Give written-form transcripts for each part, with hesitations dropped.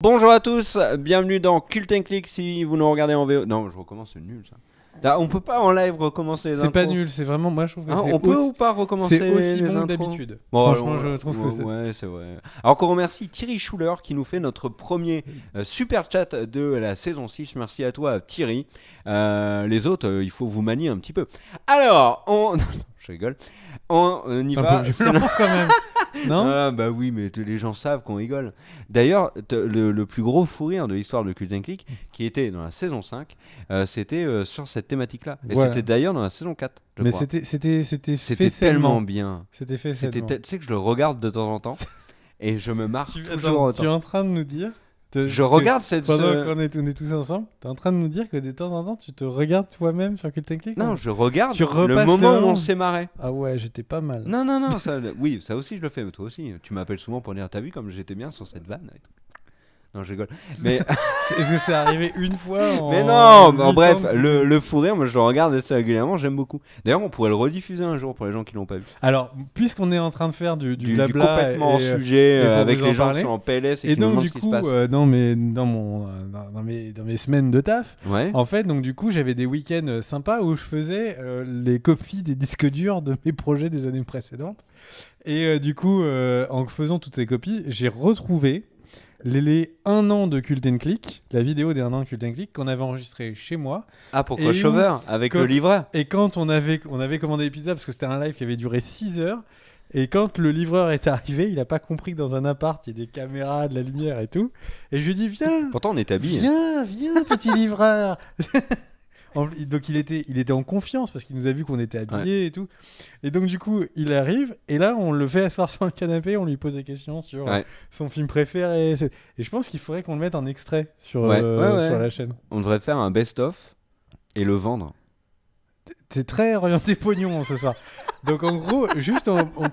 Bonjour à tous, bienvenue dans Cult & Click si vous nous regardez en VO. Non, je recommence, c'est nul ça. On peut pas en live recommencer les C'est intros. pas nul, c'est vraiment. Moi je trouve que Hein, c'est on peut aussi, ou pas recommencer c'est aussi les bon que intros d'habitude. Bon, Franchement, je trouve que c'est. Ouais, c'est vrai. Alors qu'on remercie Thierry Schuller qui nous fait notre premier super chat de la saison 6. Merci à toi Thierry. Les autres, il faut vous manier un petit peu. Alors, on... je rigole. On y C'est un va. peu violent quand même. Non. Ah bah oui, mais les gens savent qu'on rigole. D'ailleurs, le plus gros fou rire de l'histoire de Cult & Click, qui était dans la saison 5, c'était sur cette thématique-là. Et Voilà. c'était d'ailleurs dans la saison 4, je Mais crois. c'était C'était fait tellement sainement. bien. C'était fait Tu sainement. sais que je le regarde de temps en temps et je me marre toujours Attends, autant. tu es en train de nous dire. Je regarde cette... Pendant qu'on est tous ensemble, tu es en train de nous dire que de temps en temps tu te regardes toi-même sur Cult & Click. Non, je regarde Tu le repasses moment où devant. on s'est marré. Ah ouais, j'étais pas mal. Non, ça, oui, ça aussi je le fais, mais toi aussi. Tu m'appelles souvent pour dire, t'as vu comme j'étais bien sur cette vanne et tout. Non, je rigole. Mais, Est-ce que c'est arrivé une fois en... mais non, mais en 8 bref, ans, le fou rire, moi je le regarde assez régulièrement, j'aime beaucoup. D'ailleurs, on pourrait le rediffuser un jour pour les gens qui l'ont pas vu. Alors, puisqu'on est en train de faire du Du blabla complètement hors et, sujet, et pour avec vous en les gens parler. qui sont en PLS et, Et qui nous donc demandent du ce qui se coup, passe. dans mes semaines de taf, Ouais. en fait, donc du coup, j'avais des week-ends sympas où je faisais les copies des disques durs de mes projets des années précédentes. Et du coup, en faisant toutes ces copies, j'ai retrouvé les 1 an de Cult & Click, la vidéo des 1 an de Cult & Click qu'on avait enregistré chez moi. Ah, pour Et Crossover, avec quand- le livreur. Et quand on avait commandé des pizzas, parce que c'était un live qui avait duré 6 heures, et quand le livreur est arrivé, il n'a pas compris que dans un appart, il y a des caméras, de la lumière et tout. Et je lui dis, viens, Pourtant, on est habillés. viens, petit livreur. Donc il était en confiance parce qu'il nous a vu qu'on était habillés et tout. Et donc du coup, il arrive et là, on le fait asseoir sur un canapé, on lui pose des questions sur Ouais. son film préféré. Et je pense qu'il faudrait qu'on le mette en extrait sur Ouais. sur la chaîne. On devrait faire un best-of et le vendre. C'est très orienté pognon ce soir. Donc en gros, juste on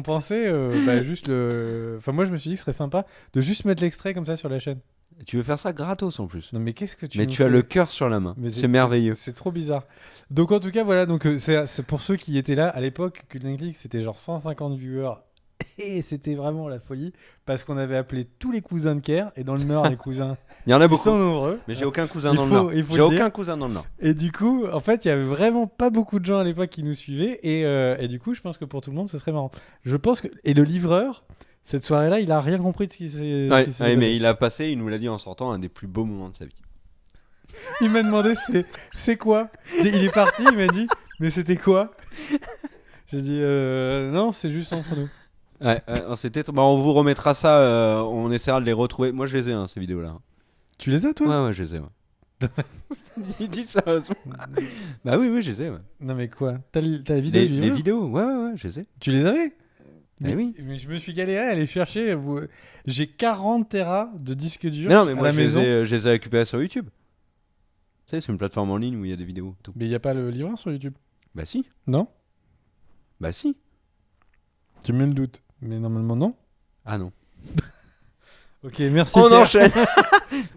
pensait juste le. Enfin moi je me suis dit que ce serait sympa de juste mettre l'extrait comme ça sur la chaîne. Tu veux faire ça gratos en plus. Non mais qu'est-ce que tu Mais nous tu as fais le cœur sur la main. Mais C'est merveilleux. C'est trop bizarre. Donc en tout cas voilà, donc c'est pour ceux qui étaient là à l'époque, Cult & Click c'était genre 150 viewers et c'était vraiment la folie parce qu'on avait appelé tous les cousins de Kerr et dans le Nord les cousins Il y en a ils beaucoup. sont nombreux. Mais j'ai aucun cousin Il dans faut- le Nord. il faut J'ai le aucun dire. cousin dans le Nord. Et du coup, en fait, il y avait vraiment pas beaucoup de gens à l'époque qui nous suivaient et du coup, je pense que pour tout le monde, ce serait marrant. Je pense que et le livreur, cette soirée-là, il a rien compris de ce qui s'est. Ouais, ce qui s'est ouais, passé. mais il a passé, il nous l'a dit en sortant, un des plus beaux moments de sa vie. Il m'a demandé c'est quoi. Il est parti, il m'a dit mais c'était quoi. J'ai dit non, c'est juste entre nous. Ouais, on vous remettra ça, on essaiera de les retrouver. Moi, je les ai, hein, ces vidéos-là. Tu les as toi? Ouais, je les ai. Ouais. Dis ça. Bah oui, je les ai. Ouais. Non mais quoi? T'as la vidéo du Les livreur vidéos, ouais, je les ai. Tu les avais? Eh oui. Mais je me suis galéré à aller chercher. J'ai 40 téras de disques durs Mais non, mais à moi, la maison. je les ai récupérés sur YouTube. Tu sais, c'est une plateforme en ligne où il y a des vidéos. Tout. Mais il n'y a pas le livreur sur YouTube. Bah si. Non? Bah si. Tu me le doutes. Mais normalement non. Ah non. Ok, merci. On Pierre. enchaîne.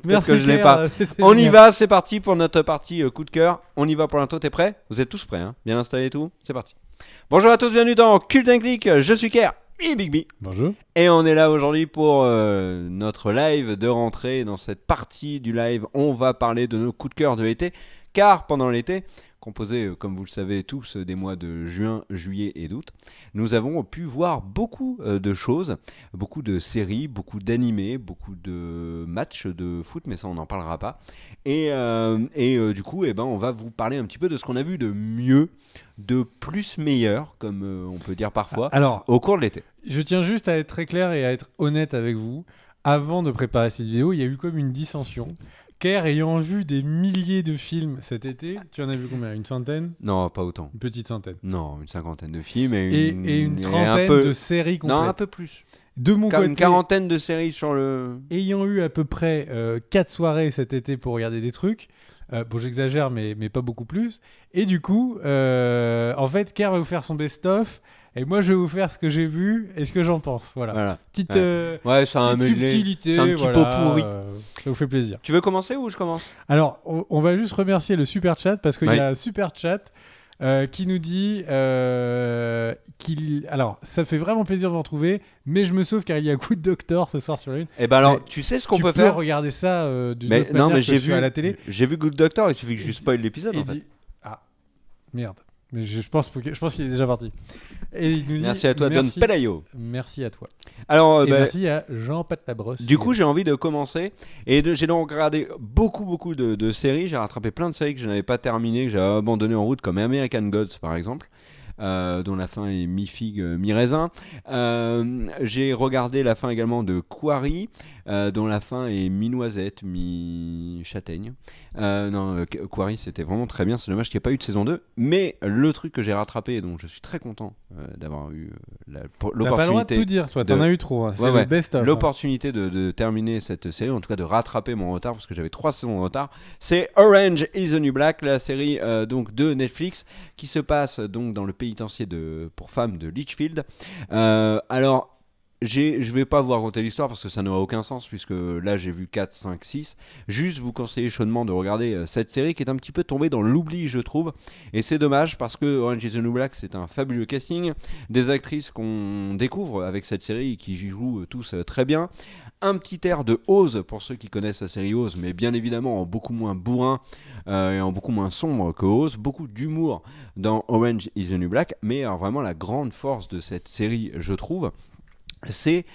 Merci que je l'ai Pierre, pas. c'était On y génial. va, c'est parti pour notre partie coup de cœur. On y va pour l'into, t'es prêt? Vous êtes tous prêts, hein? Bien installés et tout? C'est parti. Bonjour à tous, bienvenue dans Cult & Click. Je suis Kerr et Big B. Bonjour. Et on est là aujourd'hui pour notre live de rentrée. Dans cette partie du live, on va parler de nos coups de cœur de l'été. Car pendant l'été, composé, comme vous le savez tous, des mois de juin, juillet et d'août, nous avons pu voir beaucoup de choses, beaucoup de séries, beaucoup d'animés, beaucoup de matchs de foot, mais ça on n'en parlera pas. Et du coup, on va vous parler un petit peu de ce qu'on a vu de mieux, de plus meilleur, comme on peut dire parfois, Alors, au cours de l'été. je tiens juste à être très clair et à être honnête avec vous. Avant de préparer cette vidéo, il y a eu comme une dissension. Kerr ayant vu des milliers de films cet été, tu en as vu combien? Une centaine? Non, pas autant. Une petite centaine. Non, une cinquantaine de films Et une et trentaine de séries complètes. Non, un peu plus. De mon côté, Une quarantaine de séries sur le... ayant eu à peu près 4 soirées cet été pour regarder des trucs, bon j'exagère mais pas beaucoup plus, et du coup, en fait, Kerr va vous faire son best-of, et moi je vais vous faire ce que j'ai vu et ce que j'en pense. Voilà. Voilà. Petite, Ouais, c'est un petite mêlé. subtilité, C'est un petit voilà, pot pourri. ça vous fait plaisir. Tu veux commencer ou je commence? Alors, on va juste remercier le super chat parce qu'il Oui. y a un super chat qui nous dit qu'il... Alors, ça fait vraiment plaisir de vous retrouver, mais je me sauve car il y a Good Doctor ce soir sur la une. Et ben alors, Mais tu sais ce qu'on tu peut peux faire regarder ça d'une Mais autre non, manière mais que j'ai sur vu à la télé. J'ai vu Good Doctor, il suffit que je spoil l'épisode en fait. Ah, merde. Mais je pense qu'il est déjà parti. Et il nous dit, Merci à toi, Don Pelayo. Merci à toi. Alors, Et merci à Jean Patabrosse. Du coup, j'ai envie de commencer et j'ai donc regardé beaucoup de séries. J'ai rattrapé plein de séries que je n'avais pas terminées, que j'avais abandonnées en route, comme American Gods par exemple. Dont la fin est mi-figue, mi-raisin. J'ai regardé la fin également de Quarry, dont la fin est mi-noisette, mi-châtaigne. Quarry, c'était vraiment très bien. C'est dommage qu'il n'y ait pas eu de saison 2. Mais le truc que j'ai rattrapé, et dont je suis très content d'avoir eu l'opportunité... T'as pas le droit de tout dire, toi. T'en as eu trop. Hein. C'est le best-of. L'opportunité de terminer cette série, en tout cas de rattraper mon retard, parce que j'avais 3 saisons de retard. C'est Orange is the New Black, la série donc de Netflix, qui se passe donc dans le pénitencier pour femmes de Litchfield. Alors, je vais pas vous raconter l'histoire parce que ça n'aura aucun sens, puisque là j'ai vu 4, 5, 6. Juste vous conseiller chaudement de regarder cette série qui est un petit peu tombée dans l'oubli, je trouve. Et c'est dommage parce que Orange is the New Black, c'est un fabuleux casting. Des actrices qu'on découvre avec cette série qui jouent tous très bien. Un petit air de Oz pour ceux qui connaissent la série Oz, mais bien évidemment en beaucoup moins bourrin et en beaucoup moins sombre que Oz. Beaucoup d'humour dans Orange is the New Black, mais alors vraiment la grande force de cette série, je trouve, c'est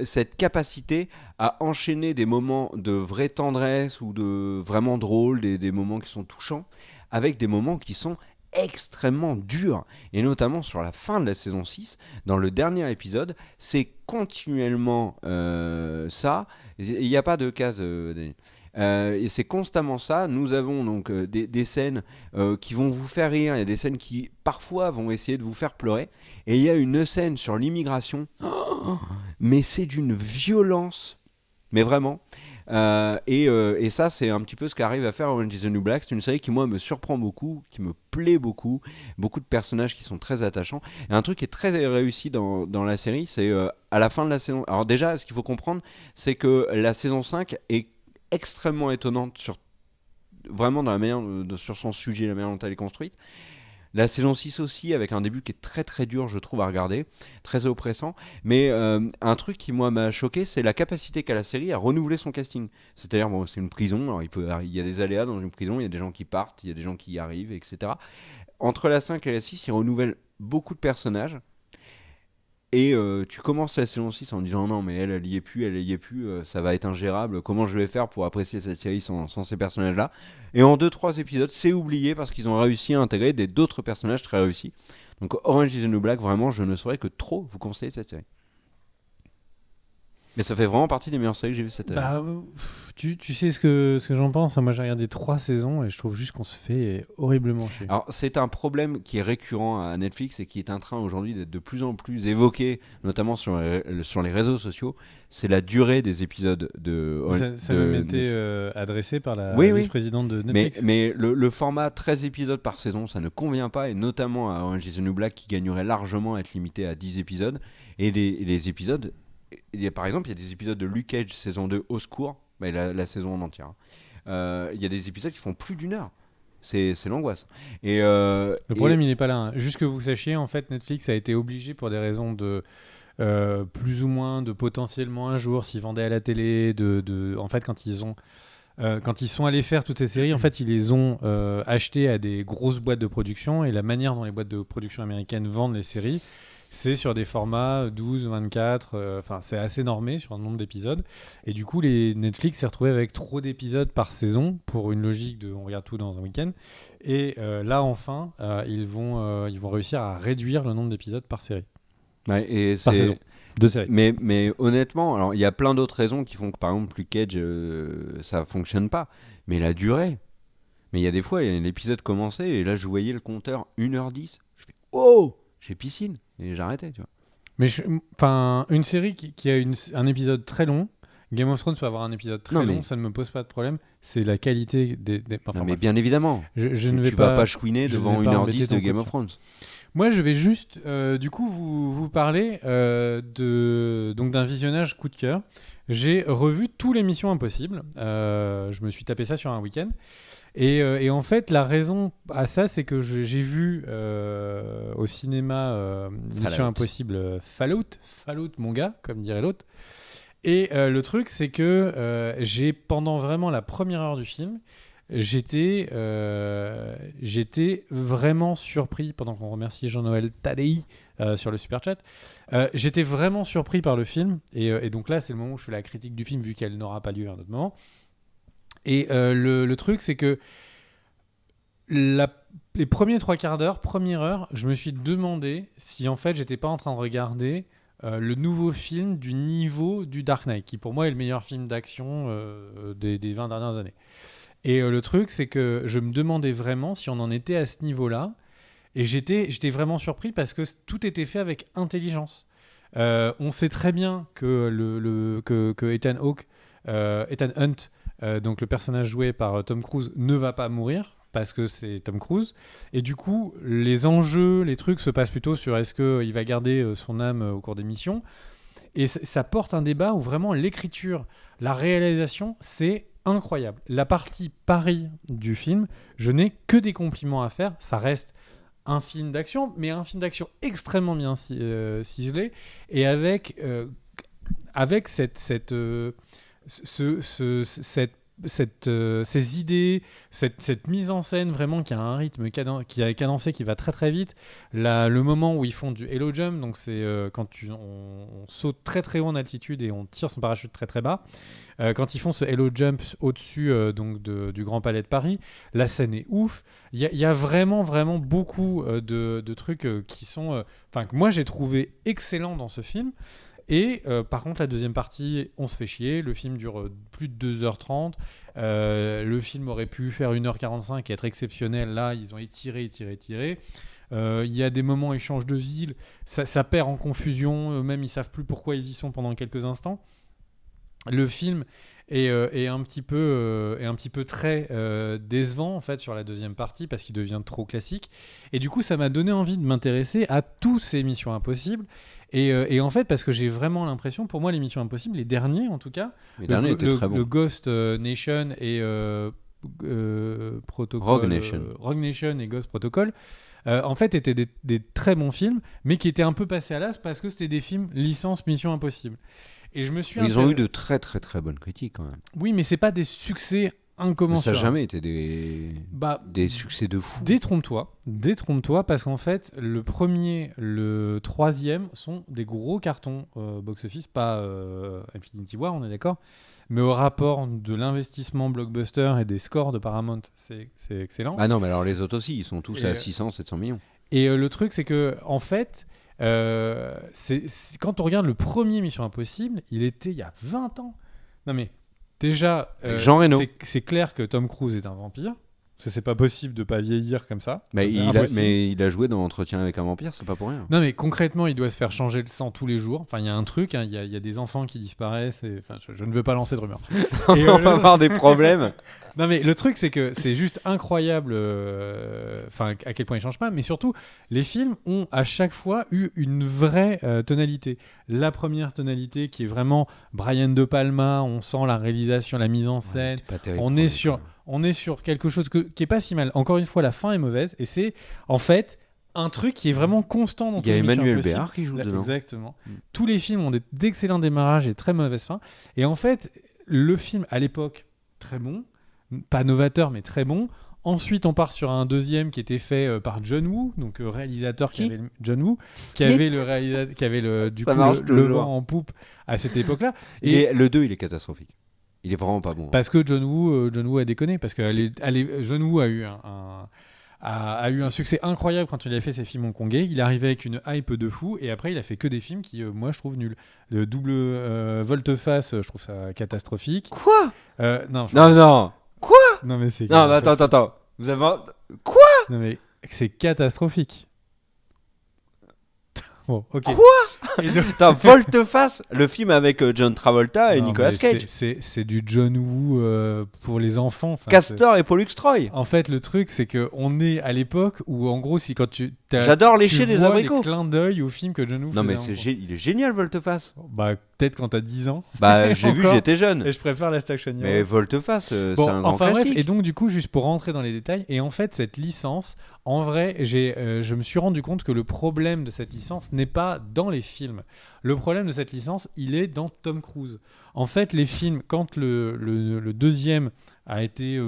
cette capacité à enchaîner des moments de vraie tendresse ou de vraiment drôles, des moments qui sont touchants, avec des moments qui sont extrêmement dur, et notamment sur la fin de la saison 6, dans le dernier épisode, c'est continuellement ça, il n'y a pas de case et c'est constamment ça. Nous avons donc des scènes qui vont vous faire rire, il y a des scènes qui parfois vont essayer de vous faire pleurer, et il y a une scène sur l'immigration, mais c'est d'une violence, mais vraiment. Et ça, c'est un petit peu ce qu'arrive à faire Orange is the New Black. C'est une série qui, moi, me surprend beaucoup, qui me plaît beaucoup. Beaucoup de personnages qui sont très attachants. Et un truc qui est très réussi dans la série, c'est à la fin de la saison... Alors déjà, ce qu'il faut comprendre, c'est que la saison 5 est extrêmement étonnante vraiment dans la manière sur son sujet, la manière dont elle est construite. La saison 6 aussi, avec un début qui est très très dur, je trouve, à regarder, très oppressant. Mais un truc qui, moi, m'a choqué, c'est la capacité qu'a la série à renouveler son casting. C'est-à-dire, bon, c'est une prison, alors il y a des aléas dans une prison, il y a des gens qui partent, il y a des gens qui y arrivent, etc. Entre la 5 et la 6, ils renouvellent beaucoup de personnages. Et tu commences la saison 6 en disant non mais elle y est plus, ça va être ingérable, comment je vais faire pour apprécier cette série sans ces personnages là, et en 2-3 épisodes c'est oublié parce qu'ils ont réussi à intégrer d'autres personnages très réussis. Donc Orange is the New Black, vraiment je ne saurais que trop vous conseiller cette série. Mais ça fait vraiment partie des meilleures séries que j'ai vues cette année. Tu sais ce que j'en pense. Moi, j'ai regardé 3 saisons et je trouve juste qu'on se fait horriblement chier. Alors, c'est un problème qui est récurrent à Netflix et qui est en train aujourd'hui d'être de plus en plus évoqué, notamment sur les réseaux sociaux. C'est la durée des épisodes de... Ça m'a été adressé par la vice-présidente de Netflix. Mais le format 13 épisodes par saison, ça ne convient pas, et notamment à Orange is the New Black qui gagnerait largement à être limité à 10 épisodes. Et les épisodes... par exemple, il y a des épisodes de Luke Cage saison 2 au secours, la saison en entière. Il y a des épisodes qui font plus d'1 heure. C'est l'angoisse. Le problème, il n'est pas là. Hein. Juste que vous sachiez, en fait, Netflix a été obligé pour des raisons de plus ou moins de potentiellement un jour s'ils vendaient à la télé. En fait, quand ils sont allés faire toutes ces séries, en fait, ils les ont achetées à des grosses boîtes de production, et la manière dont les boîtes de production américaines vendent les séries, c'est sur des formats 12, 24, c'est assez normé sur un nombre d'épisodes. Et du coup, Netflix s'est retrouvé avec trop d'épisodes par saison pour une logique de on regarde tout dans un week-end. Et là, enfin, ils vont réussir à réduire le nombre d'épisodes par série. Ouais, par saison. De série. Mais honnêtement, alors il y a plein d'autres raisons qui font que par exemple, Luke Cage, ça fonctionne pas. Mais la durée. Mais il y a des fois, l'épisode commençait et là, je voyais le compteur 1h10. Je fais oh, j'ai piscine. Et j'arrêtais, tu vois. Mais une série qui a un épisode très long, Game of Thrones peut avoir un épisode très long, ça ne me pose pas de problème. C'est la qualité des mais bien évidemment. Tu vas pas chouiner devant 1h10 de Game of Thrones. Moi, je vais juste, du coup, vous parler d'un visionnage coup de cœur. J'ai revu tous les Missions Impossibles. Je me suis tapé ça sur un week-end. Et en fait, la raison à ça, c'est que j'ai vu au cinéma Mission Fallout. Impossible Fallout, mon gars, comme dirait l'autre. Et le truc, c'est que j'ai, pendant vraiment la première heure du film, j'étais vraiment surpris, pendant qu'on remercie Jean-Noël Tadei sur le super chat, j'étais vraiment surpris par le film. Et donc là, c'est le moment où je fais la critique du film, vu qu'elle n'aura pas lieu à un autre moment. Et le truc, c'est que les premiers 3/4 d'heure, première heure, je me suis demandé si en fait j'étais pas en train de regarder le nouveau film du niveau du Dark Knight, qui pour moi est le meilleur film d'action des 20 dernières années. Et le truc, c'est que je me demandais vraiment si on en était à ce niveau-là. Et j'étais vraiment surpris parce que tout était fait avec intelligence. On sait très bien que, que Ethan Hunt, donc le personnage joué par Tom Cruise, ne va pas mourir parce que c'est Tom Cruise. Et du coup, les enjeux, les trucs se passent plutôt sur est-ce qu'il va garder son âme au cours des missions. Et ça porte un débat où vraiment l'écriture, la réalisation, c'est incroyable. La partie Paris du film, je n'ai que des compliments à faire. Ça reste un film d'action, mais un film d'action extrêmement bien ciselé et avec ces idées, cette mise en scène vraiment qui a un rythme qui est cadencé, qui va très très vite. Le moment où ils font du hello jump, donc c'est quand on saute très très haut en altitude et on tire son parachute très très bas. Quand ils font ce hello jump au-dessus donc du Grand Palais de Paris, la scène est ouf. Il y a vraiment vraiment beaucoup de trucs qui sont, que moi j'ai trouvé excellents dans ce film. Et par contre, la deuxième partie, on se fait chier. Le film dure plus de 2h30. Le film aurait pu faire 1h45 et être exceptionnel. Là, ils ont étiré. Il y a des moments, ils changent de ville. Ça perd en confusion. Eux-mêmes, ils ne savent plus pourquoi ils y sont pendant quelques instants. Le film est un petit peu très décevant en fait sur la deuxième partie parce qu'il devient trop classique. Et du coup, ça m'a donné envie de m'intéresser à tous ces Missions Impossibles. Et en fait, parce que j'ai vraiment l'impression, pour moi, les Missions Impossibles, les derniers en tout cas, Les derniers étaient très bons. le Ghost Nation et Protocol, Rogue Nation et Ghost Protocol, en fait, étaient des très bons films, mais qui étaient un peu passés à l'as parce que c'était des films licence Mission Impossible. Et je me suis Ils ont eu de très très très bonnes critiques quand même. Oui, mais c'est pas des succès Mais ça incommensurables. n'a jamais été des succès de fou. Détrompe-toi, parce qu'en fait, le premier, le troisième sont des gros cartons box-office, pas Infinity War, on est d'accord, mais au rapport de l'investissement blockbuster et des scores de Paramount, c'est excellent. Ah non, mais alors les autres aussi, ils sont tous à 600, 700 millions. Et le truc, c'est que, en fait, quand on regarde le premier Mission Impossible, il était il y a 20 ans. Non mais, déjà, Jean Reno. c'est clair que Tom Cruise est un vampire. Parce que c'est pas possible de pas vieillir comme ça. Mais C'est il a joué dans Entretien avec un vampire, c'est pas pour rien. Non mais concrètement, il doit se faire changer le sang tous les jours. Enfin, il y a un truc, il y a des enfants qui disparaissent. Je ne veux pas lancer de rumeurs. On va avoir des problèmes. Non mais le truc, c'est que c'est juste incroyable à quel point il change pas. Mais surtout, les films ont à chaque fois eu une vraie tonalité. La première tonalité qui est vraiment Brian De Palma, on sent la réalisation, la mise en scène. Pas terrible, On est sur quelque chose qui est pas si mal. Encore une fois, la fin est mauvaise et c'est en fait un truc qui est vraiment constant dans Il y a toutes les Missions Emmanuel Impossibles. Béard qui joue dedans. Exactement. Tous les films ont d'excellents démarrages et très mauvaises fins. Et en fait, le film à l'époque, très bon, pas novateur mais très bon. Ensuite, on part sur un deuxième qui était fait par John Woo, donc réalisateur John Woo, qui avait le vent en poupe à cette époque-là. Et le 2, il est catastrophique. Il est vraiment pas bon. Parce que John Woo a déconné, parce que John Woo a eu un succès incroyable quand il a fait ses films hongkongais. Il arrivait avec une hype de fou, et après il a fait que des films qui, moi, je trouve nuls. Le double volte-face, je trouve ça catastrophique. Quoi Non. Quoi Non mais c'est. Non, mais attends. Vous avez quoi Non mais c'est catastrophique. Bon, ok. Quoi T'as Volte-face, le film avec John Travolta et Nicolas Cage. C'est du John Woo pour les enfants. Castor et Pollux Troy. En fait, le truc, c'est qu'on est à l'époque où, en gros, si quand tu J'adore lécher tu des vois abricots. les clins d'œil au film que John Woo Non, mais faisait. il est génial, Volte-Face. Bah, peut-être quand t'as 10 ans. Bah, j'ai vu, Encore. j'étais jeune. Et je préfère Last Action Hero. Mais Volte-Face, c'est Bon, un grand enfin bref, classique. et donc du coup, juste pour rentrer dans les détails, et en fait, cette licence, en vrai, je me suis rendu compte que le problème de cette licence n'est pas dans les films. Le problème de cette licence, il est dans Tom Cruise. En fait, les films, quand le deuxième a été,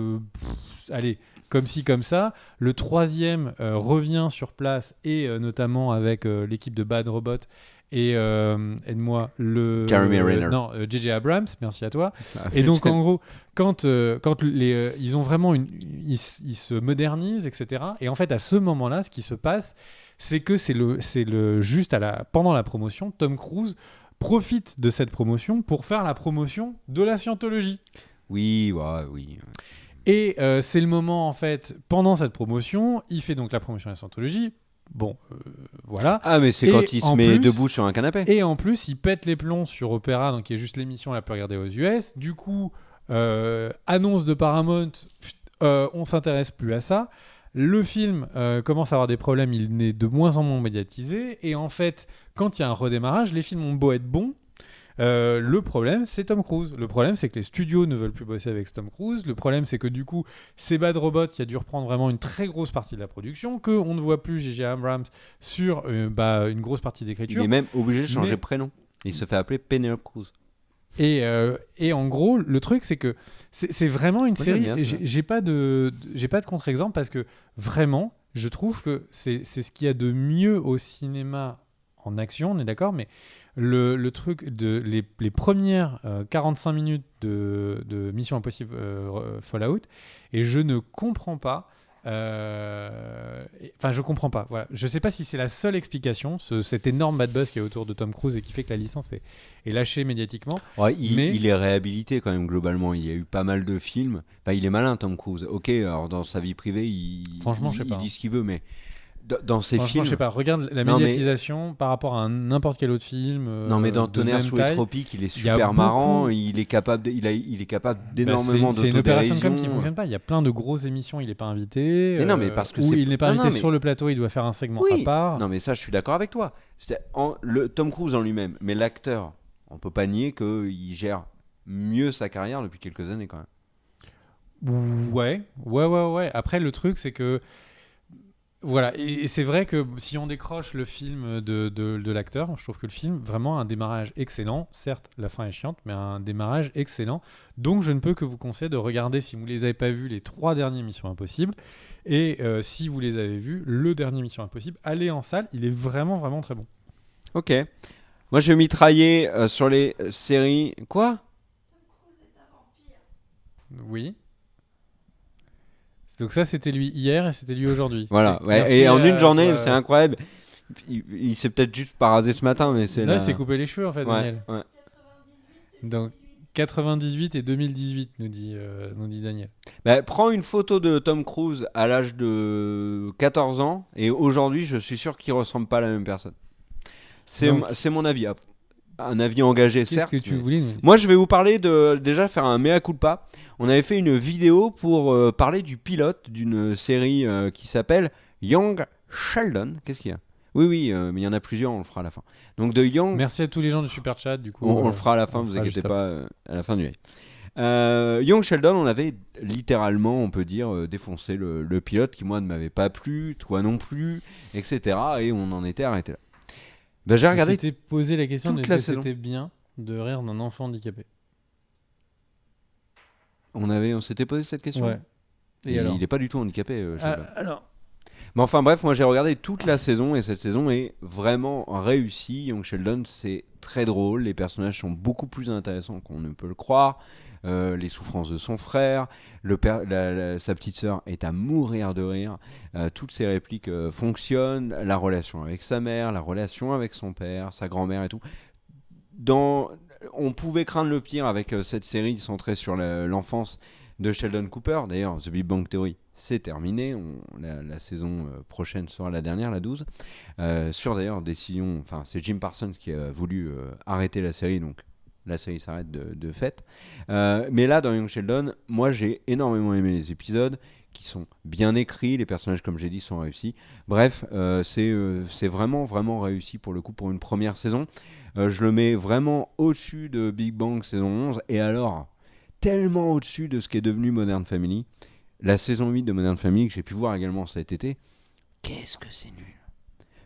allez, comme ci, comme ça, le troisième revient sur place, et notamment avec l'équipe de Bad Robot, et aide-moi, Jeremy Renner. non, J.J. Abrams, merci à toi. Ah, Et donc putain. en gros, quand ils ont vraiment ils se modernisent, etc. Et en fait, à ce moment-là, ce qui se passe, c'est que juste pendant la promotion, Tom Cruise profite de cette promotion pour faire la promotion de la scientologie. Oui, ouais, oui. Et c'est le moment, en fait, pendant cette promotion, il fait donc la promotion de la scientologie. Bon, voilà. Ah, mais c'est Et quand il se en met plus- debout sur un canapé. Et en plus, il pète les plombs sur Opéra, donc qui est juste l'émission la plus regardée aux US. Du coup, annonce de Paramount, on s'intéresse plus à ça. Le film commence à avoir des problèmes, il n'est de moins en moins médiatisé. Et en fait, quand il y a un redémarrage, les films ont beau être bons. Le problème, c'est Tom Cruise. Le problème, c'est que les studios ne veulent plus bosser avec Tom Cruise. Le problème, c'est que du coup, c'est Bad Robot qui a dû reprendre vraiment une très grosse partie de la production, qu'on ne voit plus J.J. Abrams sur une grosse partie Il d'écriture. est même obligé de changer Mais- de prénom. Il se fait appeler Penelope Cruz. Et en gros, le truc, c'est que c'est vraiment une Moi, série. j'aime bien ça. J'ai pas de contre-exemple parce que vraiment, je trouve que c'est ce qu'il y a de mieux au cinéma en action, on est d'accord, mais le truc les premières 45 minutes de Mission Impossible Fallout, et je ne comprends pas. Enfin, je comprends pas. Voilà. Je sais pas si c'est la seule explication, cet énorme bad buzz qui est autour de Tom Cruise et qui fait que la licence est lâchée médiatiquement. Ouais, Mais- il est réhabilité quand même globalement. Il y a eu pas mal de films. Enfin, il est malin, Tom Cruise. Ok, alors dans sa vie privée, Franchement, je sais il pas, dit ce qu'il veut, mais dans ses Franchement, films. je sais pas. Regarde la Non, mais- médiatisation par rapport à n'importe quel autre film. Non, mais dans de Tonnerre même sous les taille. tropiques, il est Il y a super beaucoup- marrant. Il est capable, il est capable Bah, d'énormément c'est une opération de com qui d'autodérision. fonctionne pas. Il y a plein de grosses émissions, il n'est pas invité. Mais non, mais parce que ou c'est- il n'est pas non, non, invité mais- sur le plateau, il doit faire un segment Oui. à part. Non, mais ça, je suis d'accord avec toi. Le Tom Cruise en lui-même, mais l'acteur, on peut pas nier qu'il gère mieux sa carrière depuis quelques années quand même. Ouais. Après, le truc, c'est que. Voilà, et c'est vrai que si on décroche le film de l'acteur, je trouve que le film, vraiment un démarrage excellent. Certes, la fin est chiante, mais un démarrage excellent. Donc, je ne peux que vous conseiller de regarder, si vous ne les avez pas vus, les 3 derniers Missions Impossibles. Et si vous les avez vus, le dernier Mission Impossible, allez en salle, il est vraiment, vraiment très bon. Ok. Moi, je vais mitrailler sur les séries. Quoi? Oui. Donc ça, c'était lui hier et c'était lui aujourd'hui. Voilà. Ouais, Merci et en une journée, toi. c'est incroyable. Il s'est peut-être juste parasé ce matin, mais c'est Là, la... il s'est coupé les cheveux, en fait, Ouais, Daniel. ouais. Donc, 98 et 2018, nous dit Daniel. Bah, prends une photo de Tom Cruise à l'âge de 14 ans et aujourd'hui, je suis sûr qu'il ressemble pas à la même personne. Donc- C'est mon avis. Un avis engagé, Qu'est-ce certes. que tu mais- voulais nous dire? Moi, je vais vous parler de déjà faire un mea culpa. On avait fait une vidéo pour parler du pilote d'une série qui s'appelle Young Sheldon. Qu'est-ce qu'il y a? Oui, mais il y en a plusieurs, on le fera à la fin. Donc de Young, Merci à tous les gens du Super Chat, du coup. on le fera à la fin, on le vous fera inquiétez juste pas, à la fin du live. Young Sheldon, on avait littéralement, on peut dire, défoncé le pilote qui, moi, ne m'avait pas plu, toi non plus, etc. Et on en était arrêté là. Ben, j'ai On regardé. s'était posé la question toute de la que saison. c'était bien de rire d'un enfant handicapé. On s'était posé cette question. Ouais. Et alors il n'est pas du tout handicapé, Sheldon. alors, Mais enfin bref, moi j'ai regardé toute la saison et cette saison est vraiment réussie. Young Sheldon, c'est très drôle, les personnages sont beaucoup plus intéressants qu'on ne peut le croire. Les souffrances de son frère, sa petite sœur est à mourir de rire. Toutes ses répliques fonctionnent, la relation avec sa mère, la relation avec son père, sa grand-mère et tout. On pouvait craindre le pire avec cette série centrée sur l'enfance de Sheldon Cooper. D'ailleurs, The Big Bang Theory, c'est terminé. La saison prochaine sera la dernière, la 12. Sur d'ailleurs décision, enfin c'est Jim Parsons qui a voulu arrêter la série, donc la série s'arrête de fait. Mais là, dans Young Sheldon, moi j'ai énormément aimé les épisodes qui sont bien écrits, les personnages comme j'ai dit sont réussis. Bref, c'est vraiment vraiment réussi pour le coup pour une première saison. Je le mets vraiment au-dessus de Big Bang saison 11 et alors tellement au-dessus de ce qui est devenu Modern Family. La saison 8 de Modern Family que j'ai pu voir également cet été, qu'est-ce que c'est nul.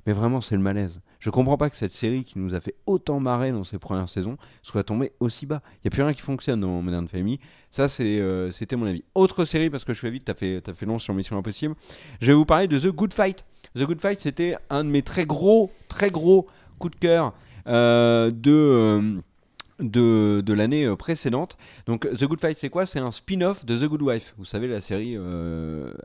Mais vraiment, c'est le malaise. Je comprends pas que cette série qui nous a fait autant marrer dans ses premières saisons soit tombée aussi bas. Il n'y a plus rien qui fonctionne dans Modern Family. Ça, c'était mon avis. Autre série, parce que je fais vite, t'as fait long sur Mission Impossible. Je vais vous parler de The Good Fight. The Good Fight, c'était un de mes très gros coups de cœur de l'année précédente. Donc The Good Fight, c'est quoi ? C'est un spin-off de The Good Wife. Vous savez, la série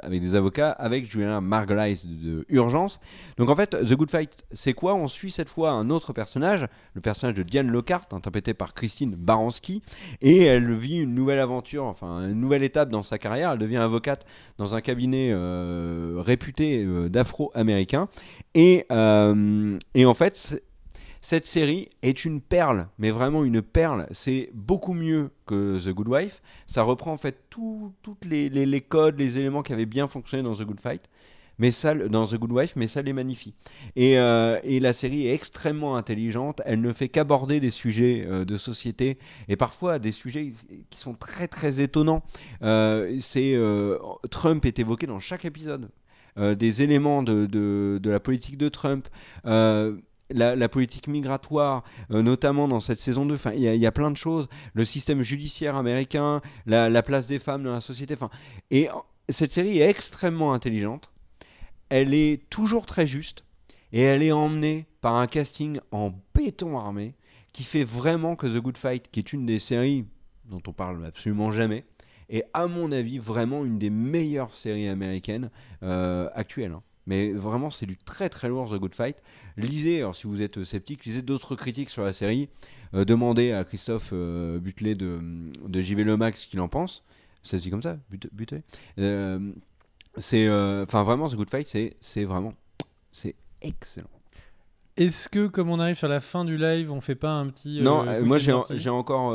avec des avocats avec Juliana Margulies de Urgence. Donc en fait, The Good Fight, c'est quoi ? On suit cette fois un autre personnage, le personnage de Diane Lockhart, interprété par Christine Baranski, et elle vit une nouvelle aventure, enfin une nouvelle étape dans sa carrière. Elle devient avocate dans un cabinet réputé d'afro-américains. Et en fait, cette série est une perle, mais vraiment une perle. C'est beaucoup mieux que The Good Wife. Ça reprend en fait tous les codes, les éléments qui avaient bien fonctionné dans The Good Fight, mais ça, dans The Good Wife, mais ça les magnifie. Et la série est extrêmement intelligente. Elle ne fait qu'aborder des sujets de société et parfois des sujets qui sont très très étonnants. Trump est évoqué dans chaque épisode. Des éléments de la politique de Trump. La politique migratoire, notamment dans cette saison 2, il y a plein de choses, le système judiciaire américain, la place des femmes dans la société, et cette série est extrêmement intelligente, elle est toujours très juste, et elle est emmenée par un casting en béton armé, qui fait vraiment que The Good Fight, qui est une des séries dont on parle absolument jamais, est à mon avis vraiment une des meilleures séries américaines actuelles. Mais vraiment, c'est du très très lourd, The Good Fight. Lisez, alors si vous êtes sceptique, lisez d'autres critiques sur la série. Demandez à Christophe Butler de JV Le Max ce qu'il en pense. Ça se dit comme ça, Butler. Vraiment, The Good Fight, c'est excellent. Est-ce que, comme on arrive sur la fin du live, on fait pas un petit... Non, moi j'ai encore...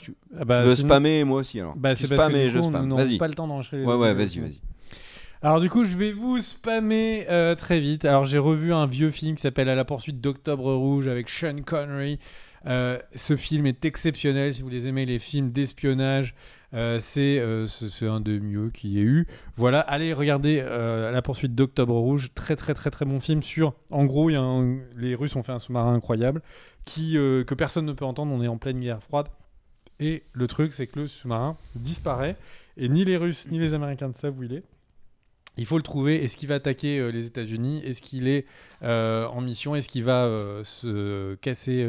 tu veux spammer, moi aussi alors. C'est parce que du coup, nous n'avons pas le temps d'enregistrer. Ouais, vas-y. Alors du coup, je vais vous spammer très vite. Alors j'ai revu un vieux film qui s'appelle À la poursuite d'Octobre Rouge avec Sean Connery. Ce film est exceptionnel. Si vous les aimez les films d'espionnage, c'est un des mieux qu'il y ait eu. Voilà, allez regarder À la poursuite d'Octobre Rouge. Très très très très bon film sur... En gros, les Russes ont fait un sous-marin incroyable que personne ne peut entendre. On est en pleine guerre froide. Et le truc, c'est que le sous-marin disparaît. Et ni les Russes ni les Américains ne savent où il est. Il faut le trouver. Est-ce qu'il va attaquer les États-Unis ? Est-ce qu'il est en mission ? Est-ce qu'il va se casser,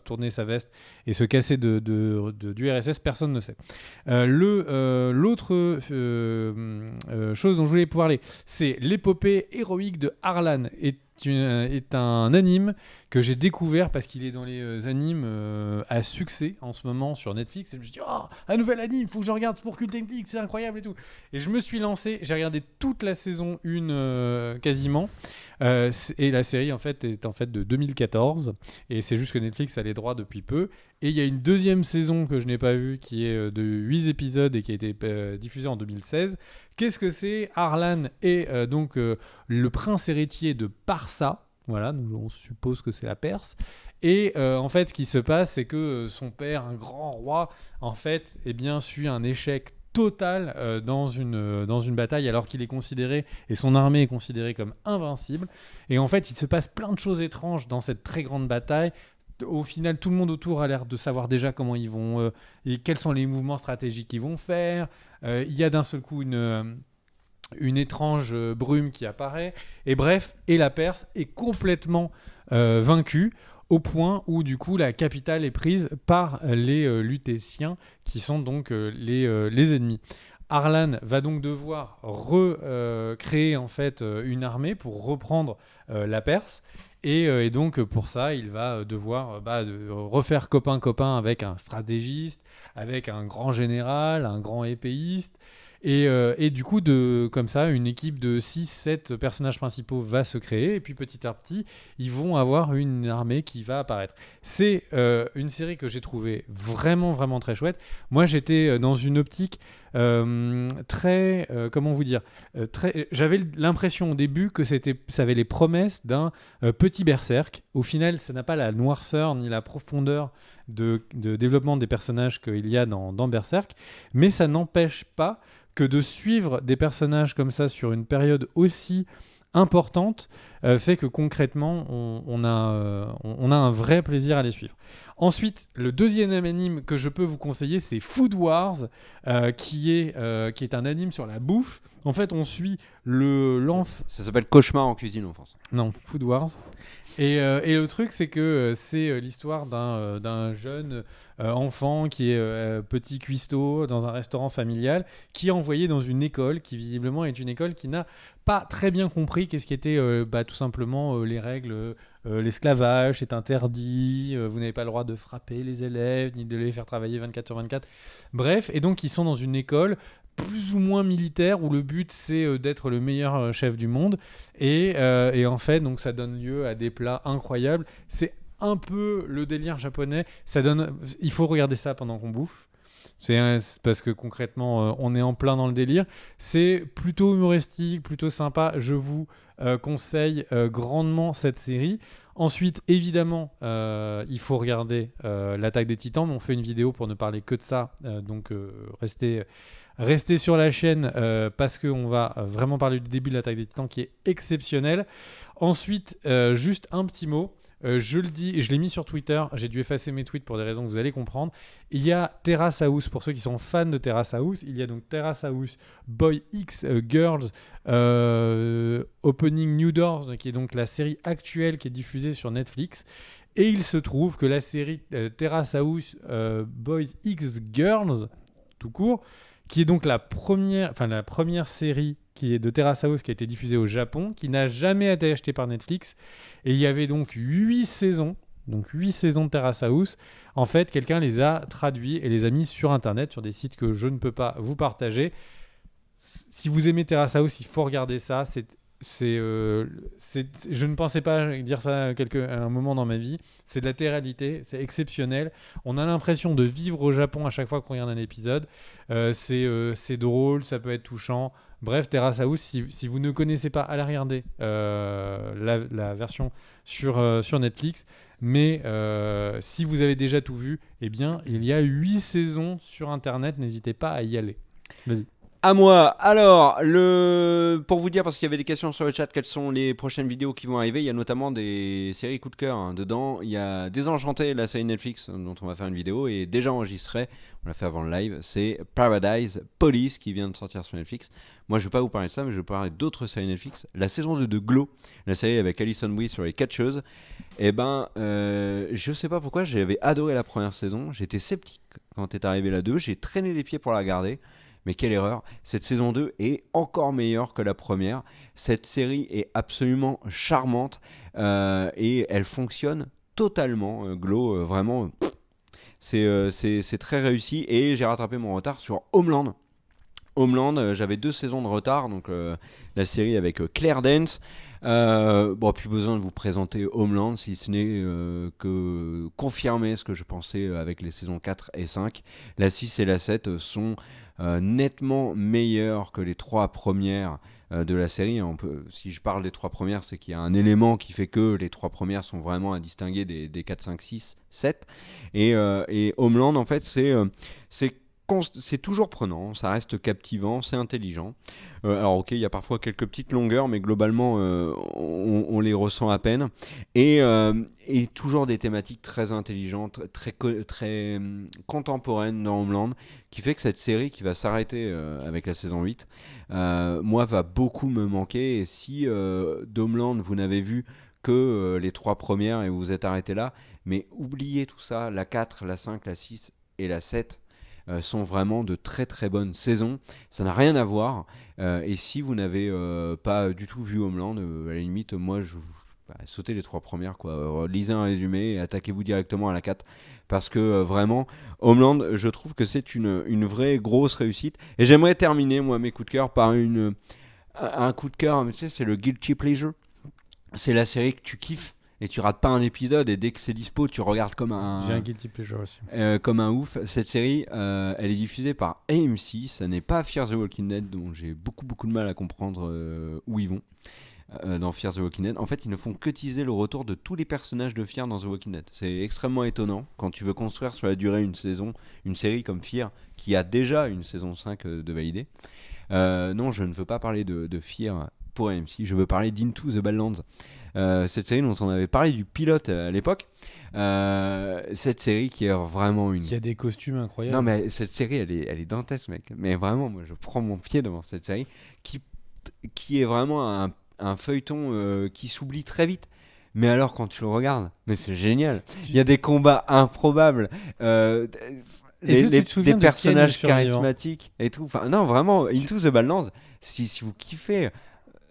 tourner sa veste et se casser du RSS ? Personne ne sait. L'autre chose dont je voulais parler, c'est l'épopée héroïque de Harlan. Est un anime que j'ai découvert parce qu'il est dans les animes à succès en ce moment sur Netflix, et je me suis dit un nouvel anime, faut que je regarde pour Cult Netflix, c'est incroyable et tout, et je me suis lancé, j'ai regardé toute la saison 1 quasiment, et la série en fait est de 2014, et c'est juste que Netflix a les droits depuis peu, et il y a une deuxième saison que je n'ai pas vue qui est de 8 épisodes et qui a été diffusée en 2016. Qu'est-ce que c'est ? Harlan est donc le prince héritier de Parsa. Voilà, donc on suppose que c'est la Perse. Et en fait, ce qui se passe, c'est que son père, un grand roi, en fait, suit un échec total dans une bataille, alors qu'il est considéré, et son armée est considérée comme invincible. Et en fait, il se passe plein de choses étranges dans cette très grande bataille. Au final, tout le monde autour a l'air de savoir déjà comment ils vont et quels sont les mouvements stratégiques qu'ils vont faire. Il y a d'un seul coup une étrange brume qui apparaît. Et bref, la Perse est complètement vaincue au point où du coup la capitale est prise par les Lutétiens qui sont donc les ennemis. Harlan va donc devoir recréer en fait une armée pour reprendre la Perse. Et donc pour ça, il va devoir refaire copain-copain avec un stratégiste, avec un grand général, un grand épéiste. Et du coup, comme ça, une équipe de 6-7 personnages principaux va se créer. Et puis petit à petit, ils vont avoir une armée qui va apparaître. C'est une série que j'ai trouvée vraiment, vraiment très chouette. Moi, j'étais dans une optique très, comment vous dire, j'avais l'impression au début que ça avait les promesses d'un petit berserk. Au final, ça n'a pas la noirceur ni la profondeur de développement des personnages qu'il y a dans Berserk, mais ça n'empêche pas que de suivre des personnages comme ça sur une période aussi importante fait que concrètement on a un vrai plaisir à les suivre. Ensuite, le deuxième anime que je peux vous conseiller, c'est Food Wars, qui est un anime sur la bouffe. En fait, on suit Ça s'appelle Cauchemar en cuisine en France. Non, Food Wars. Et le truc, c'est que c'est l'histoire d'un jeune enfant qui est petit cuistot dans un restaurant familial, qui est envoyé dans une école qui visiblement est une école qui n'a pas très bien compris qu'est-ce qui était tout simplement les règles. L'esclavage est interdit, vous n'avez pas le droit de frapper les élèves, ni de les faire travailler 24/24. Bref, et donc ils sont dans une école plus ou moins militaire où le but c'est d'être le meilleur chef du monde et en fait donc ça donne lieu à des plats incroyables. C'est un peu le délire japonais, il faut regarder ça pendant qu'on bouffe. C'est parce que concrètement on est en plein dans le délire. C'est plutôt humoristique, plutôt sympa. Je vous conseille grandement cette série. Ensuite, évidemment, il faut regarder l'Attaque des Titans, mais on fait une vidéo pour ne parler que de ça. Donc restez sur la chaîne parce qu'on va vraiment parler du début de l'Attaque des Titans qui est exceptionnel. Ensuite, juste un petit mot. Je le dis, je l'ai mis sur Twitter, j'ai dû effacer mes tweets pour des raisons que vous allez comprendre. Il y a Terrace House, pour ceux qui sont fans de Terrace House, il y a donc Terrace House Boy X Girls Opening New Doors, qui est donc la série actuelle qui est diffusée sur Netflix. Et il se trouve que la série Terrace House Boys X Girls, tout court, qui est donc la première série qui est de Terrace House qui a été diffusée au Japon, qui n'a jamais été achetée par Netflix. Et il y avait donc 8 saisons de Terrace House. En fait, quelqu'un les a traduits et les a mis sur Internet, sur des sites que je ne peux pas vous partager. Si vous aimez Terrace House, il faut regarder ça. Je ne pensais pas dire ça à un moment dans ma vie. C'est de la télé-réalité, c'est exceptionnel. On a l'impression de vivre au Japon à chaque fois qu'on regarde un épisode. C'est drôle, ça peut être touchant. Bref, Terrace House, si vous ne connaissez pas, allez regarder la version sur Netflix. Mais si vous avez déjà tout vu, eh bien, il y a 8 saisons sur Internet. N'hésitez pas à y aller. Vas-y. À moi. Alors, pour vous dire, parce qu'il y avait des questions sur le chat, quelles sont les prochaines vidéos qui vont arriver. Il y a notamment des séries coup de cœur hein. Dedans. Il y a Désenchanté, la série Netflix dont on va faire une vidéo et déjà enregistrée. On l'a fait avant le live. C'est Paradise Police qui vient de sortir sur Netflix. Moi, je ne vais pas vous parler de ça, mais je vais vous parler d'autres séries Netflix. La saison 2 de Glow, la série avec Alison Brie sur les catcheuses. Eh ben, je sais pas pourquoi, j'avais adoré la première saison. J'étais sceptique quand est arrivé la 2. J'ai traîné les pieds pour la garder. Mais quelle erreur, cette saison 2 est encore meilleure que la première. Cette série est absolument charmante et elle fonctionne totalement. Glow, vraiment, c'est très réussi. Et j'ai rattrapé mon retard sur Homeland. J'avais 2 saisons de retard, donc la série avec Claire Danes. Plus besoin de vous présenter Homeland, si ce n'est que confirmer ce que je pensais avec les saisons 4 et 5. La 6 et la 7 sont nettement meilleures que les 3 premières de la série. Si je parle des 3 premières, c'est qu'il y a un élément qui fait que les 3 premières sont vraiment à distinguer des 4, 5, 6, 7. Et Homeland, en fait, c'est toujours prenant, ça reste captivant, c'est intelligent. Alors ok, il y a parfois quelques petites longueurs, mais globalement, on les ressent à peine. Et toujours des thématiques très intelligentes, très contemporaines dans Homeland, qui fait que cette série qui va s'arrêter avec la saison 8, moi, va beaucoup me manquer. Et si d'Homeland, vous n'avez vu que les 3 premières et vous vous êtes arrêté là, mais oubliez tout ça, la 4, la 5, la 6 et la 7, sont vraiment de très très bonnes saisons. Ça n'a rien à voir. Et si vous n'avez pas du tout vu Homeland, à la limite, moi, sautez les 3 premières, quoi. Lisez un résumé et attaquez-vous directement à la 4. Parce que vraiment, Homeland, je trouve que c'est une vraie grosse réussite. Et j'aimerais terminer, moi, mes coups de cœur par un coup de cœur, tu sais, c'est le guilty pleasure. C'est la série que tu kiffes. et tu rates pas un épisode, et dès que c'est dispo, tu regardes J'ai un guilty pleasure aussi. comme un ouf. Cette série, elle est diffusée par AMC. Ça n'est pas Fear the Walking Dead, dont j'ai beaucoup de mal à comprendre où ils vont. Dans Fear the Walking Dead, en fait, ils ne font que teaser le retour de tous les personnages de Fear dans The Walking Dead. C'est extrêmement étonnant quand tu veux construire sur la durée une série comme Fear, qui a déjà une saison 5 de validée. Non, je ne veux pas parler de Fear pour AMC, je veux parler d'Into the Badlands. Cette série dont on avait parlé du pilote à l'époque. Cette série qui est vraiment une... Il y a des costumes incroyables. Non, mais cette série, elle est dantesque, mec. Mais vraiment, moi, je prends mon pied devant cette série qui est vraiment un feuilleton qui s'oublie très vite. Mais alors, quand tu le regardes, mais c'est génial. Il y a des combats improbables. Des personnages charismatiques et tout. Enfin, non, vraiment, Into the Badlands, si vous kiffez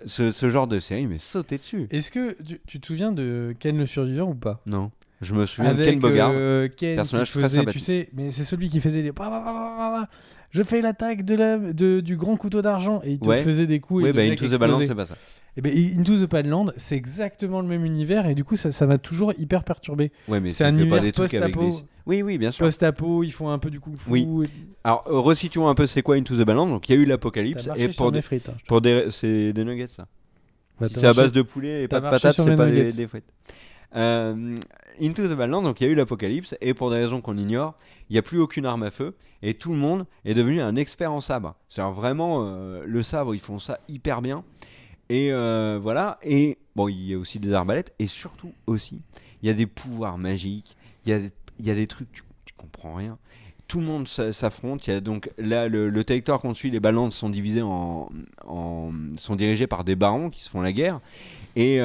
ce genre de série, mais sautez dessus. Est-ce que tu te souviens de Ken le survivant ou pas? Non, je me souviens Avec de Ken Bogard, Ken personnage qui très faisait, sympathique. tu sais, mais c'est celui qui faisait des je fais l'attaque du grand couteau d'argent et il te faisait des coups. Oui, et le mec Into the Badlands, explosait. c'est pas ça. Et ben Into the Badlands, c'est exactement le même univers et du coup ça m'a toujours hyper perturbé. Ouais, mais C'est un fait pas univers des trucs avec post-apo. des... Oui, bien sûr. Post-apo, ils font un peu du kung fu. Oui. Alors, resituons un peu c'est quoi Into the Badlands. Donc, il y a eu l'apocalypse. T'as marché Et sur mes frites. Hein, c'est des nuggets, ça. bah, C'est à base de poulet et pas de marché patates, sur c'est mes pas nuggets. des frites. Into the Badlands, donc il y a eu l'apocalypse, et pour des raisons qu'on ignore, il n'y a plus aucune arme à feu, et tout le monde est devenu un expert en sabre. C'est-à-dire vraiment, le sabre, ils font ça hyper bien. Et voilà, et bon, il y a aussi des arbalètes, et surtout aussi, il y a des pouvoirs magiques, il y a des trucs, tu comprends rien. Tout le monde s'affronte. Il y a donc là le territoire qu'on suit, les Badlands sont divisés sont dirigés par des barons qui se font la guerre. Et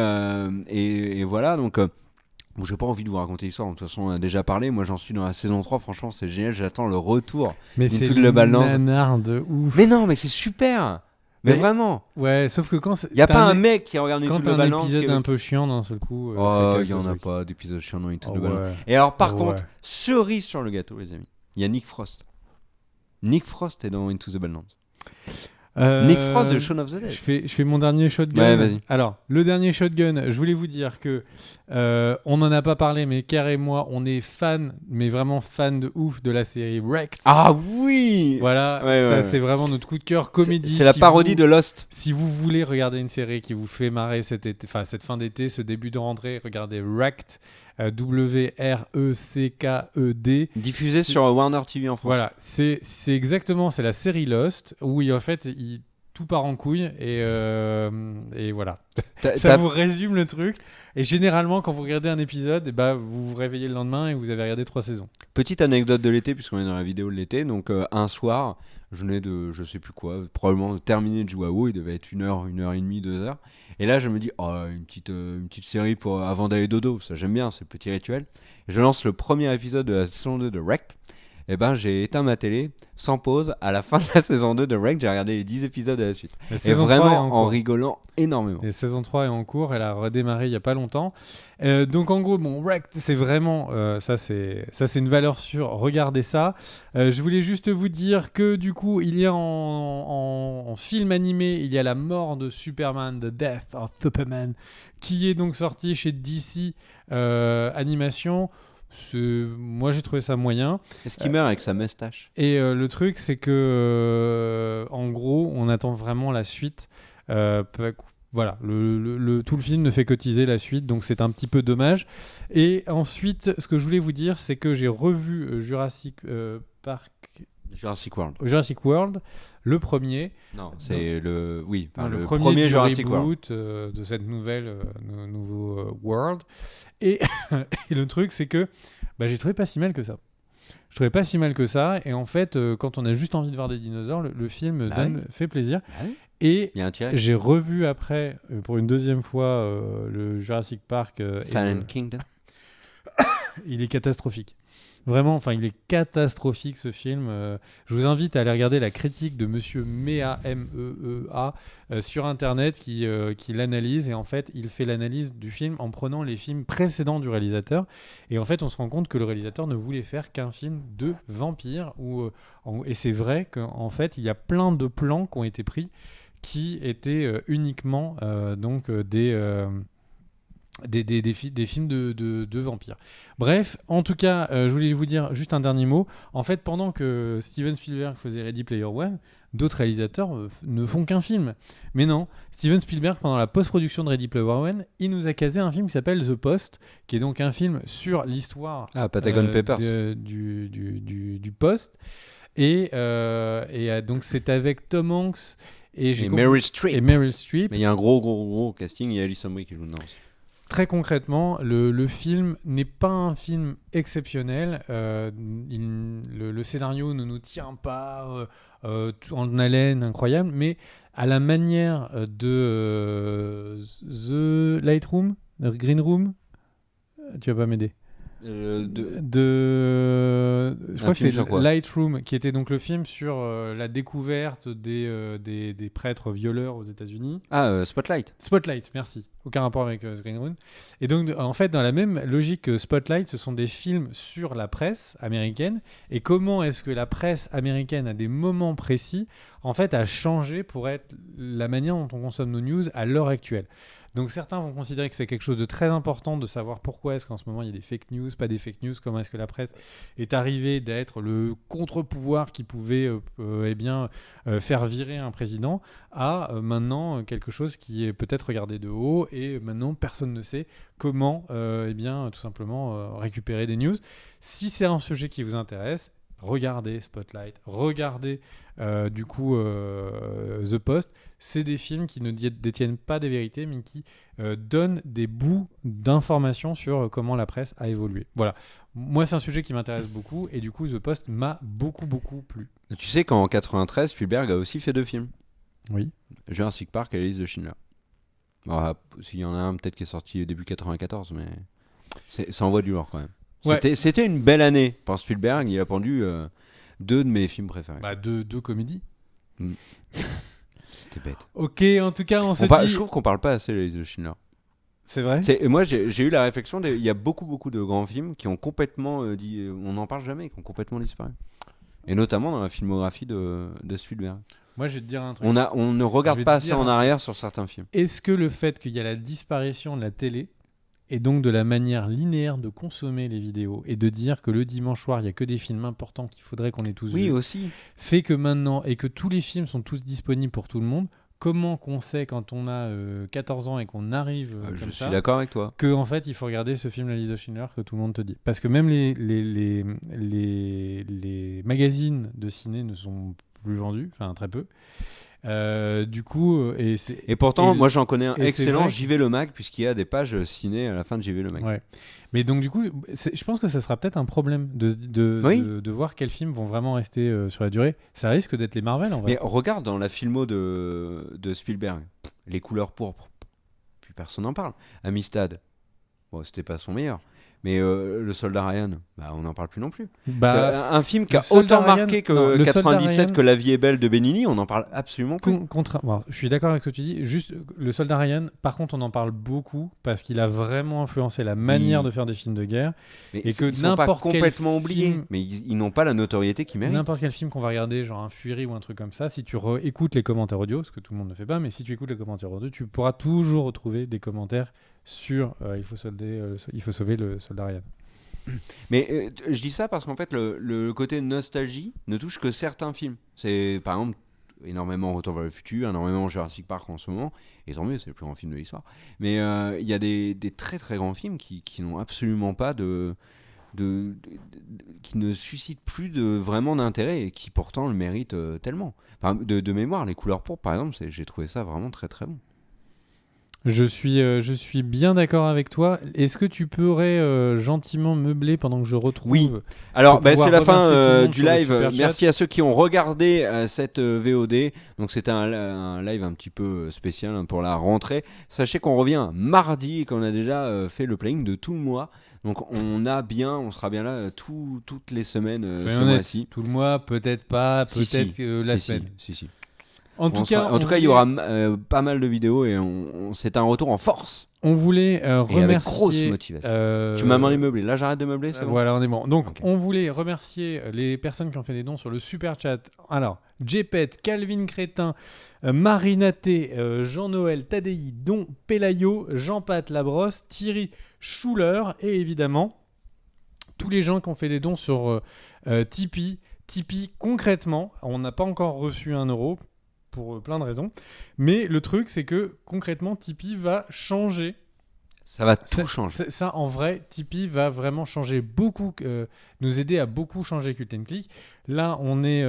voilà, donc bon, j'ai pas envie de vous raconter l'histoire, de toute façon on a déjà parlé. Moi j'en suis dans la saison 3, franchement c'est génial, j'attends le retour. Mais c'est le nanar de ouf. Mais non, mais c'est super. Mais vraiment. Ouais, sauf que quand il y a pas un mec qui regarde quand Into the Badlands. Quand un épisode un peu chiant d'un seul coup. Oh, il y en a pas d'épisode chiant dans Into the Badlands. Et alors par contre, cerise sur le gâteau les amis, il y a Nick Frost. Nick Frost est dans Into the Badlands. Nick Frost de Shaun of the Dead. Je fais mon dernier shotgun. Ouais, vas-y. Alors, le dernier shotgun, je voulais vous dire que on n'en a pas parlé, mais Ker et moi, on est fans, mais vraiment fans de ouf de la série Wrecked. Ah oui. Voilà, c'est vraiment notre coup de cœur comédie. C'est la parodie de Lost. Si vous voulez regarder une série qui vous fait marrer cette fin d'été, ce début de rentrée, regardez Wrecked. W-R-E-C-K-E-D. Diffusé sur Warner TV en France. Voilà, c'est exactement, c'est la série Lost où en fait tout part en couille et voilà. Ça vous résume le truc. Et généralement, quand vous regardez un épisode, vous vous réveillez le lendemain et vous avez regardé 3 saisons. Petite anecdote de l'été, puisqu'on est dans la vidéo de l'été. Donc, un soir, je venais de, je sais plus quoi, probablement de terminer de jouer à WoW. Il devait être 1h et demie, 2h. Et là, je me dis, une petite série avant d'aller dodo. Ça, j'aime bien, c'est le petit rituel. Et je lance le premier épisode de la saison 2 de Wrecked. Et j'ai éteint ma télé sans pause. À la fin de la saison 2 de Wrecked, j'ai regardé les 10 épisodes à la suite. Et vraiment en rigolant énormément. La saison 3 est en cours, elle a redémarré il n'y a pas longtemps. Donc en gros, Wrecked, c'est vraiment... ça c'est une valeur sûre, regardez ça. Je voulais juste vous dire que du coup, il y a en film animé, il y a la mort de Superman, The Death of Superman, qui est donc sorti chez DC Animation. Moi j'ai trouvé ça moyen. Est-ce qu'il meurt avec sa moustache? Et le truc c'est que en gros on attend vraiment la suite. Voilà, tout le film ne fait que teaser la suite, donc c'est un petit peu dommage. Et ensuite, ce que je voulais vous dire, c'est que j'ai revu Jurassic World, le premier. Non, c'est le premier Jurassic reboot de cette nouveau World. Et le truc, c'est que j'ai trouvé pas si mal que ça. Je trouvais pas si mal que ça. Et en fait, quand on a juste envie de voir des dinosaures, le film fait plaisir. Et j'ai revu après, pour une deuxième fois, le Jurassic Park. Fallen Kingdom. Il est catastrophique. Vraiment, il est catastrophique ce film. Je vous invite à aller regarder la critique de Monsieur Mea, M-E-E-A, sur Internet qui l'analyse. Et en fait, il fait l'analyse du film en prenant les films précédents du réalisateur. Et en fait, on se rend compte que le réalisateur ne voulait faire qu'un film de vampires. Et c'est vrai qu'en fait, il y a plein de plans qui ont été pris qui étaient uniquement des films de vampires. Bref, en tout cas, je voulais vous dire juste un dernier mot. En fait, pendant que Steven Spielberg faisait Ready Player One, d'autres réalisateurs ne font qu'un film. Mais non, Steven Spielberg, pendant la post-production de Ready Player One, il nous a casé un film qui s'appelle The Post, qui est donc un film sur l'histoire Patagon Papers. du Post. Et donc c'est avec Tom Hanks et Meryl Streep. Meryl Streep. Mais il y a un gros casting. Il y a Alison Brie qui joue dedans aussi. Très concrètement, le film n'est pas un film exceptionnel. Le scénario ne nous tient pas en haleine incroyable, mais à la manière de The Lightroom, The Green Room, tu vas pas m'aider. Je crois que c'est Lightroom, qui était donc le film sur la découverte des prêtres violeurs aux États-Unis. Spotlight. Spotlight, merci. Aucun rapport avec The Green Room. Et donc, en fait, dans la même logique que Spotlight, ce sont des films sur la presse américaine et comment est-ce que la presse américaine, à des moments précis, en fait, a changé pour être la manière dont on consomme nos news à l'heure actuelle. Donc certains vont considérer que c'est quelque chose de très important de savoir pourquoi est-ce qu'en ce moment il y a des fake news, pas des fake news, comment est-ce que la presse est arrivée d'être le contre-pouvoir qui pouvait faire virer un président à maintenant quelque chose qui est peut-être regardé de haut et maintenant personne ne sait comment tout simplement récupérer des news. Si c'est un sujet qui vous intéresse, regardez Spotlight, regardez The Post. C'est des films qui ne détiennent pas des vérités, mais qui donnent des bouts d'informations sur comment la presse a évolué. Voilà. Moi, c'est un sujet qui m'intéresse beaucoup, et du coup, The Post m'a beaucoup plu. Tu sais qu'en 93, Spielberg a aussi fait 2 films. Oui. Jurassic Park et La Liste de Schindler. Alors, s'il y en a un peut-être qui est sorti début 94, mais ça envoie du lourd quand même. Ouais. C'était une belle année pour Spielberg. Il a pendu 2 de mes films préférés. Deux comédies. C'était bête. Ok, en tout cas, je trouve qu'on parle pas assez de La Liste de Schindler. C'est vrai. Moi, j'ai eu la réflexion. Il y a beaucoup de grands films qui ont complètement on n'en parle jamais, qui ont complètement disparu. Et notamment dans la filmographie de Spielberg. Moi, je vais te dire un truc. On ne regarde pas assez en arrière sur certains films. Est-ce que le fait qu'il y a la disparition de la télé et donc de la manière linéaire de consommer les vidéos et de dire que le dimanche soir, il n'y a que des films importants qu'il faudrait qu'on ait tous vus. Oui, aussi. Fait que maintenant, et que tous les films sont tous disponibles pour tout le monde, comment qu'on sait quand on a 14 ans et qu'on arrive je suis d'accord avec toi. Que en fait, il faut regarder ce film La Liste de Schindler que tout le monde te dit. Parce que même les magazines de ciné ne sont plus vendus, enfin très peu. Du coup, et pourtant, moi j'en connais un excellent, JV Le Mag, puisqu'il y a des pages ciné à la fin de JV Le Mag. Ouais. Mais donc du coup, je pense que ça sera peut-être un problème de voir quels films vont vraiment rester sur la durée. Ça risque d'être les Marvel en vrai. Mais regarde dans la filmo de Spielberg, Les couleurs pourpres, plus personne n'en parle. Amistad, bon, c'était pas son meilleur. Mais Le Soldat Ryan, on n'en parle plus non plus. Un film qui a autant marqué que 97 que La vie est belle de Benigni, on n'en parle absolument plus. Je suis d'accord avec ce que tu dis. Juste, Le Soldat Ryan, par contre, on en parle beaucoup parce qu'il a vraiment influencé la manière de faire des films de guerre. Mais et que ils sont pas complètement oubliés, mais ils n'ont pas la notoriété qu'ils méritent. N'importe quel film qu'on va regarder, genre un Fury ou un truc comme ça, si tu écoutes les commentaires audio, ce que tout le monde ne fait pas, mais si tu écoutes les commentaires audio, tu pourras toujours retrouver des commentaires sur il faut sauver le Soldat Ryan. Mais je dis ça parce qu'en fait le côté nostalgie ne touche que certains films. C'est par exemple énormément Retour vers le futur, énormément Jurassic Park en ce moment, et tant mieux, c'est le plus grand film de l'histoire. Mais il y a des très très grands films qui n'ont absolument pas qui ne suscitent plus vraiment d'intérêt et qui pourtant le méritent tellement. De mémoire, Les couleurs pourpres par exemple, j'ai trouvé ça vraiment très très bon. Je suis bien d'accord avec toi. Est-ce que tu pourrais gentiment meubler pendant que je retrouve? Oui. Alors, c'est la fin du live. Merci à ceux qui ont regardé cette VOD. Donc, c'était un live un petit peu spécial pour la rentrée. Sachez qu'on revient mardi et qu'on a déjà fait le planning de tout le mois. Donc, on sera bien là toutes les semaines ce mois-ci. Tout le mois, peut-être pas, la semaine. Si. En tout cas, il y aura pas mal de vidéos et c'est un retour en force. On voulait remercier. Avec grosse motivation. Tu m'as demandé de meubler. Là, j'arrête de meubler, c'est bon. Voilà, on est bon. Donc, Okay. on voulait remercier les personnes qui ont fait des dons sur le super chat. Alors, Jepet, Calvin Crétin, Marinaté, Jean-Noël, Tadei, Don Pelayo, Jean-Pat Labrosse, Thierry Schuller et évidemment tous les gens qui ont fait des dons sur Tipeee. Tipeee, concrètement, on n'a pas encore reçu 1 euro pour plein de raisons. Mais le truc, c'est que concrètement, Tipeee va changer. Ça va tout changer. Ça, en vrai, Tipeee va vraiment changer beaucoup, nous aider à beaucoup changer Cult & Click. Là, on est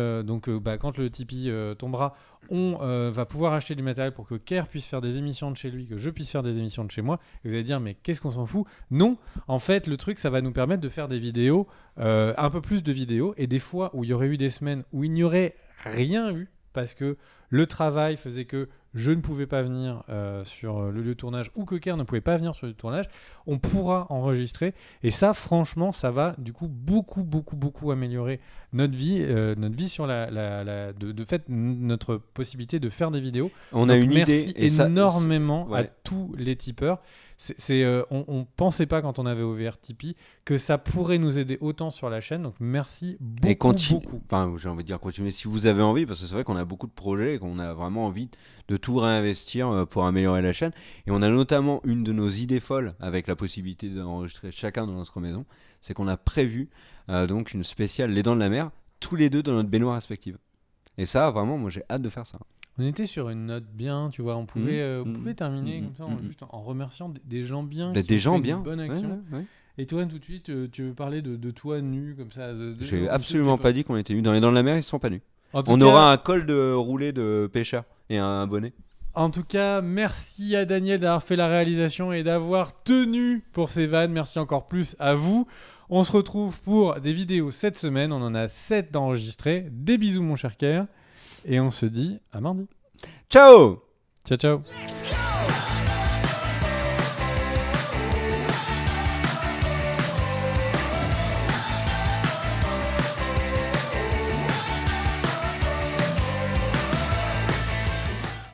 quand le Tipeee tombera, on va pouvoir acheter du matériel pour que Kerr puisse faire des émissions de chez lui, que je puisse faire des émissions de chez moi. Et vous allez dire, mais qu'est-ce qu'on s'en fout ? Non, en fait, le truc, ça va nous permettre de faire des vidéos, un peu plus de vidéos. Et des fois où il y aurait eu des semaines où il n'y aurait rien eu, parce que le travail faisait que je ne pouvais pas venir sur le lieu de tournage ou que Kerr ne pouvait pas venir sur le lieu de tournage, on pourra enregistrer. Et ça, franchement, ça va du coup beaucoup améliorer notre vie sur de fait, notre possibilité de faire des vidéos. On Donc, a une merci idée. énormément Ouais. à tous les tipeurs. On pensait pas quand on avait ouvert Tipeee que ça pourrait nous aider autant sur la chaîne. Donc merci beaucoup. Enfin, j'ai envie de dire continuer si vous avez envie, parce que c'est vrai qu'on a beaucoup de projets et qu'on a vraiment envie de tout réinvestir pour améliorer la chaîne. Et on a notamment une de nos idées folles avec la possibilité d'enregistrer chacun dans notre maison, c'est qu'on a prévu donc une spéciale Les Dents de la Mer, tous les deux dans notre baignoire respective. Et ça, vraiment, moi j'ai hâte de faire ça. On était sur une note bien, tu vois, on pouvait terminer comme ça, juste en remerciant des gens bien, des gens bien, une bonne action. Ouais. Et toi, tout de suite, tu veux parler de toi nu comme ça. J'ai absolument pas dit qu'on était nus. Dans Les Dents de la Mer, ils sont pas nus. On aura un col de roulé de pêcheur et un bonnet. En tout cas, merci à Daniel d'avoir fait la réalisation et d'avoir tenu pour ces vannes. Merci encore plus à vous. On se retrouve pour des vidéos cette semaine. On en a 7 d'enregistrés. Des bisous, mon cher Kerr. Et on se dit à mardi. Ciao! Ciao, ciao. Let's go.